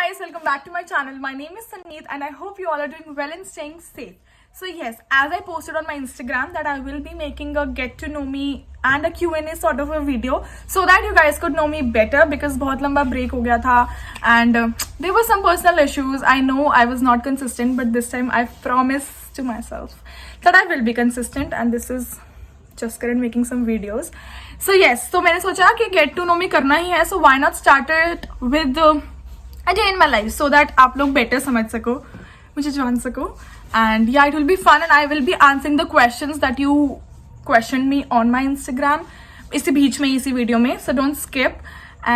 guys, welcome back to my channel. My name is Sanneet and I hope you all are doing well and staying safe. So yes, as I posted on my Instagram that I will be making a get to know me and a Q&A sort of a video so that you guys could know me better because बहुत लंबा break हो गया था and there were some personal issues. I know I was not consistent but this time I've promised to myself that I will be consistent and this is just current making some videos. So yes, तो मैंने सोचा कि get to know me करना ही है, so why not start it with a day in my life so that आप लोग better समझ सको, मुझे जान सको, and yeah, it will be fun and I will be answering the questions that you questioned me on my Instagram इसी बीच में इसी वीडियो में, so don't skip.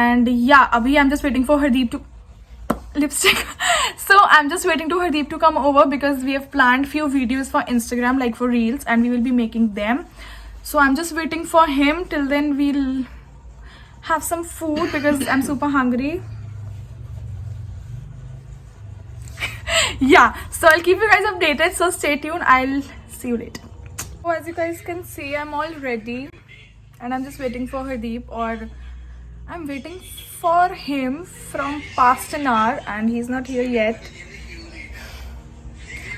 And yeah, अभी I'm just waiting for Hardeep to lipstick so I'm just waiting to Hardeep to come over because we have planned few videos for Instagram like for reels and we will be making them. So I'm just waiting for him. Till then we'll have some food because I'm super hungry. Yeah, so I'll keep you guys updated, so stay tuned. I'll see you later. So as you guys can see, I'm all ready and I'm just waiting for Hardeep, or I'm waiting for him from past an hour and he's not here yet.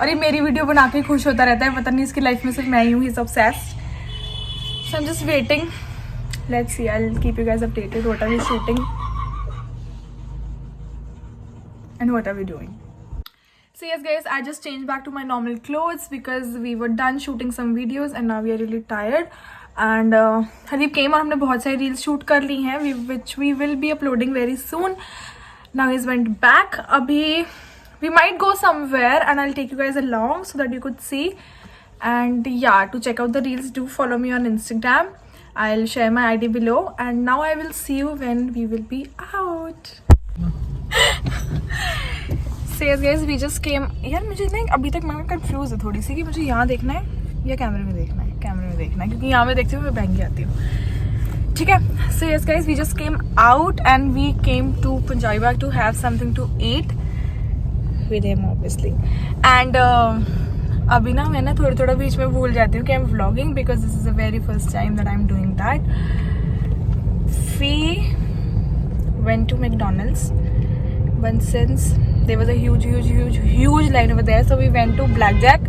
और ये मेरी video बना के खुश होता रहता है, पता नहीं इसकी लाइफ में सिर्फ मैं ही हूँ. He's obsessed. So I'm just waiting. Let's see, I'll keep you guys updated. What are we shooting and what are we doing? So yes guys, I just changed back to my normal clothes because we were done shooting some videos and now we are really tired. And Hardeep came और हमने बहुत सारी reels shoot कर ली हैं which we will be uploading very soon. Now he's went back. अभी we might go somewhere and I'll take you guys along so that you could see. And yeah, to check out the reels, do follow me on Instagram. I'll share my ID below. And now I will see you when we will be out. So yes guys, we just came. यार मुझे ना अभी तक मैं confuse है थोड़ी सी कि मुझे यहाँ देखना है या कैमरे में देखना है. कैमरे में देखना है क्योंकि यहाँ में देखते हुए मैं बहन आती हूँ. ठीक है. So yes guys, we just came out and we came to Punjabi Bagh to have something to eat with him obviously. And अभी ना मैं ना थोड़ा बीच में भूल जाती हूँ कि I'm vlogging because this is the very first time that I'm doing that. We went to McDonald's, but since there was a huge line over there, so we went to Blackjack.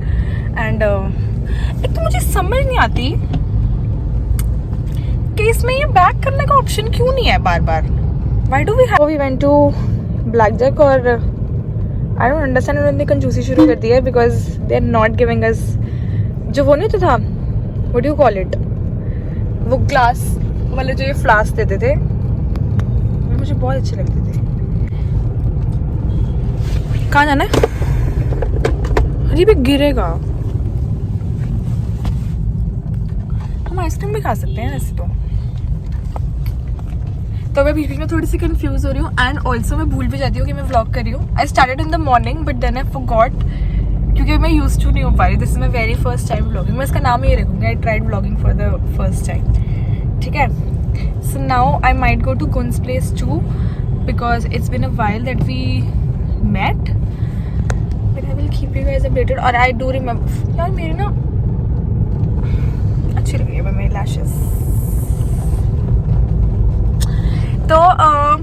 And एक तो मुझे समझ नहीं आती कि इसमें ये back करने का ऑप्शन क्यों नहीं है बार बार. Why do we have? We went to Blackjack और I don't understand, उन्होंने कंजूसी शुरू कर दी है because they are not giving us जो वो नहीं तो था, what do you call it, वो ग्लास वाले जो ये फ्लास्क देते थे मुझे बहुत अच्छे लगते थे. कहाँ जाना है? अरे भी गिरेगा. हम आइसक्रीम भी खा सकते हैं वैसे तो मैं बीच बीच में थोड़ी सी कंफ्यूज हो रही हूँ. एंड ऑल्सो मैं भूल भी जाती हूँ कि मैं व्लॉग कर रही हूँ. I started in the morning but then I forgot क्योंकि मैं यूज्ड टू नहीं हो पा रही. This is my very first time vlogging. मैं इसका नाम ही रखूँगी, I tried vlogging for the first time. ठीक है. So now I might go to Gun's place too because it's been a while that we met. But I will keep you guys updated. और I do remember यार मेरी ना अच्छी लग रही है मेरी लैशेस. तो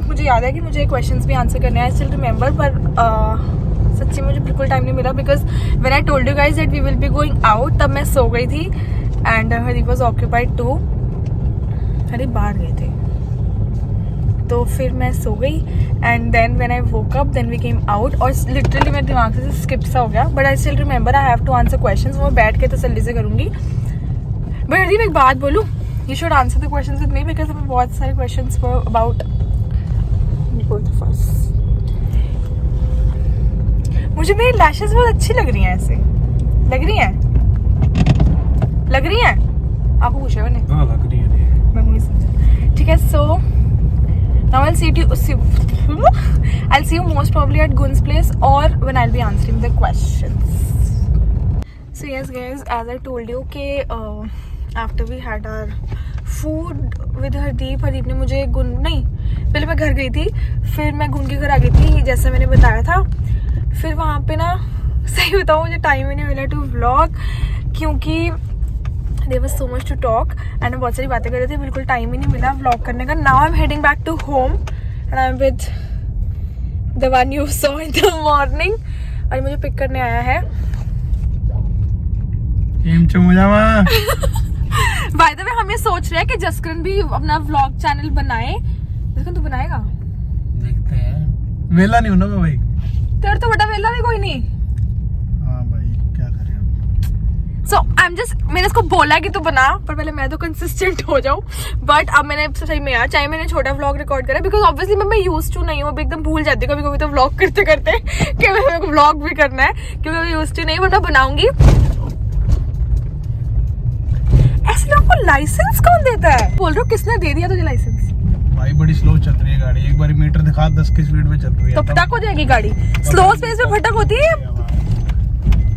मुझे याद है कि मुझे क्वेश्चंस भी आंसर करने हैं. आई स्टिल रिमेंबर पर सच्ची मुझे बिल्कुल टाइम नहीं मिला because when I told you guys that we will be going out तब मैं सो गई थी and Harip was occupied too. Harip बाहर गए थे तो फिर मैं सो गई and then when I woke up then we came out और लिटरली मेरे दिमाग से स्किप सा हो गया. But I still remember I have to answer questions. वो बैठ के तसल्ली से करूँगी. बट हरीप एक बात बोलूँ, you should answer the questions with me because हमें बहुत सारे questions were about both of us. मुझे मेरी lashes बहुत अच्छी लग रही हैं. ऐसे लग रही हैं आपको पूछा मैंने. हाँ लग रही है. मैं नहीं समझा. ठीक है. So now I'll see you most probably at Gun's place or when I'll be answering the questions. So yes guys, as I told you कि after we had our food with Hardeep ने मुझे पहले मैं घर गई थी फिर मैं गुन के घर आ गई थी जैसे मैंने बताया था. फिर वहाँ पे ना सही बताऊँ मुझे टाइम ही नहीं मिला टू व्लॉग क्योंकि there was so much to talk and बहुत सारी बातें कर रहे थे. बिल्कुल टाइम ही नहीं मिला व्लॉग करने का. Now I am heading back to home and I am with the one you saw in the morning, और मुझे पिक करने आया है। बाय द वे हम ये सोच रहे हैं कि जसकरण भी अपना व्लॉग चैनल बनाए। जसकरण तू बनाएगा? देखते हैं, वेला नहीं हूं ना मैं भाई। तेरे तो बड़ा वेला भी कोई नहीं। हाँ भाई क्या करें। सो आई एम जस्ट, मैंने इसको बोला कि तू बना, पर पहले मैं तो कंसिस्टेंट हो जाऊं। बट अब मैंने सही में यार, चाहे मैंने छोटा व्लॉग रिकॉर्ड करा, बिकॉज ऑब्वियसली मैं यूज टू नहीं हूँ, अभी एकदम भूल जाती हूँ कभी कभी तो व्लॉग करते करते कि मेरे को व्लॉग भी करना है, क्योंकि मैं यूज टू नहीं, बट मैं बनाऊंगी। ऐसे लोगों को लाइसेंस कौन देता है? बोल रहा हूँ किसने दे दिया तुझे लाइसेंस? भाई बड़ी स्लो चल रही है गाड़ी, एक बार मीटर दिखा 10 की स्पीड में चल रही है तो फटक हो जाएगी गाड़ी। स्लो स्पेस में फटक होती है?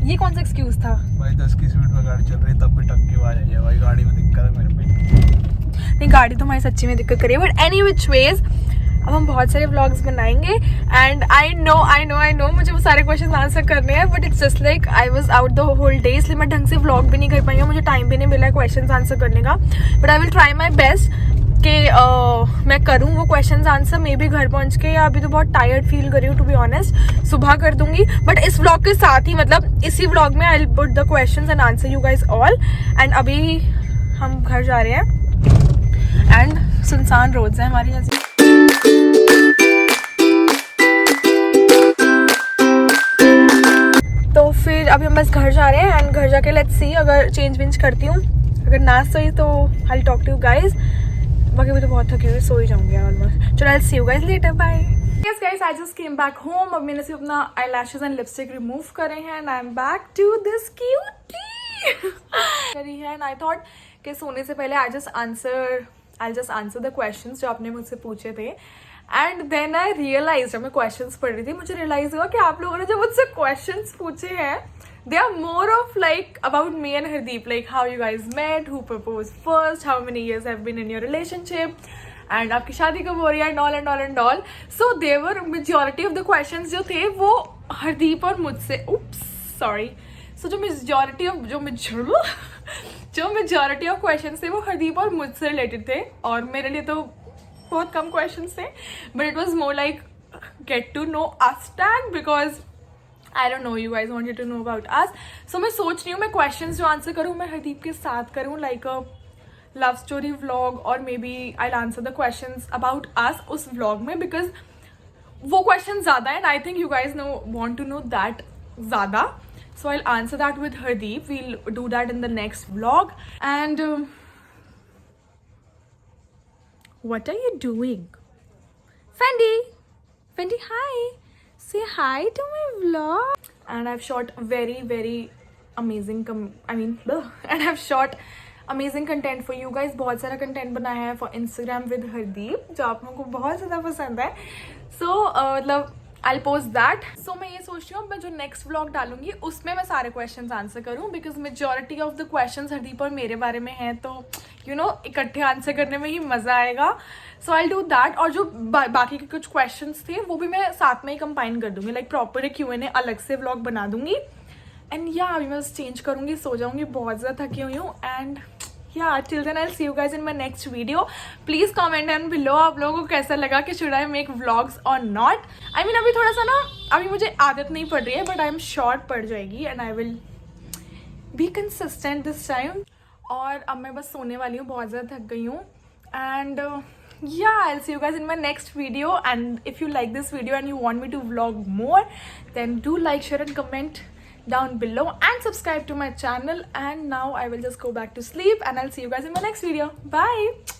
ये कौन सा एक्सक्यूज था भाई? 10 की स्पीड में गाड़ी चल रही है तब भी टक की आवाज आई है भाई, गाड़ी में दिक्कत है मेरे पे। नहीं, गाड़ी तो हमारी सच्ची में दिक्कत करी है, बट एनी विच वेज अब हम बहुत सारे व्लॉग्स बनाएंगे। एंड आई नो मुझे वो सारे क्वेश्चन आंसर करने हैं, but it's just like I was out the whole day, इसलिए मैं ढंग से व्लॉग भी नहीं कर पाई हूँ, मुझे टाइम भी नहीं मिला है क्वेश्चन आंसर करने का। But I will try my best कि मैं करूँ वो क्वेश्चन आंसर, मे बी घर पहुँच के, या अभी तो बहुत टायर्ड फील कर रही हूँ टू बी ऑनेस्ट, सुबह कर दूंगी। बट इस व्लॉग के साथ ही, मतलब इसी व्लॉग में I will put the questions and answer you guys all. And अभी हम घर जा रहे हैं एंड सुनसान रोड्स हैं हमारी यहाँ से। तो फिर अभी हम बस घर जा रहे हैं एंड घर जाके लेट्स सी, अगर चेंज वेंज करती हूँ, अगर ना सही तो I talk to you guys. बाकी भी तो बहुत थकी हुई, सो ही जाऊंगी ऑलमोस्ट। चलो I see you guys later, bye. Yes guys, I just came back home. अब मैंने सिर्फ अपना आईलैशेस एंड लिपस्टिक रिमूव करे हैं and I am back to this cutie करी है। एंड आई थॉट कि सोने से पहले I just answer the questions जो आपने मुझसे पूछे थे। एंड देन आई रियलाइज, जब मैं क्वेश्चंस पढ़ रही थी मुझे रियलाइज हुआ कि आप लोगों ने जो मुझसे क्वेश्चंस पूछे हैं, they are more of like about me and Hardeep, like how you guys met, who proposed first, how many years have been in your relationship, and आपकी शादी कब हो रही है, and all. So there were majority of the questions जो थे वो हरदीप और मुझसे, oops sorry, so जो majority of questions थे वो हरदीप और मुझसे रिलेटेड थे, और मेरे लिए तो बहुत कम questions थे, but it was more like get to know us tag, because I don't know, you guys wanted to know about us. So मैं सोच रही हूँ मैं questions जो answer करूँ मैं हरदीप के साथ करूँ, like a love story vlog, or maybe I'll answer the questions about us उस vlog में, because वो questions ज़्यादा हैं and I think you guys want to know that ज़्यादा. So I'll answer that with Hardeep. We'll do that in the next vlog. And what are you doing? Fendi, hi. Say hi to my vlog. And I've shot very amazing and I've shot amazing content for you guys. बहुत सारा content बनाया है for Instagram with Hardeep जो आप लोगों को बहुत ज़्यादा पसंद है. So मतलब I'll post that. So मैं ये सोच रही हूँ मैं जो next vlog डालूंगी उसमें मैं सारे questions answer करूँ, because majority of the questions Hardeep और मेरे बारे में हैं, तो you know इकट्ठे answer करने में ही मज़ा आएगा. So I'll do that. और जो बाकी के कुछ questions थे वो भी मैं साथ में ही combine कर दूँगी, like proper Q&A अलग से vlog बना दूँगी. And yeah, अभी मैं बस change करूँगी, सो जाऊँगी, बहुत ज़्यादा थकी हुई हूँ. And yeah, till then I'll see you guys in my next video. Please comment down below आप लोगों को कैसा लगा कि should I make vlogs or not. I mean अभी थोड़ा सा ना, अभी मुझे आदत नहीं पड़ रही है, but I'm sure पड़ जाएगी and I will be consistent this time. और अब मैं बस सोने वाली हूँ, बहुत ज़्यादा थक गई हूँ. And yeah, I'll see you guys in my next video. And if you like this video and you want me to vlog more, then do like, share and comment down below and subscribe to my channel. And now I will just go back to sleep and I'll see you guys in my next video. Bye.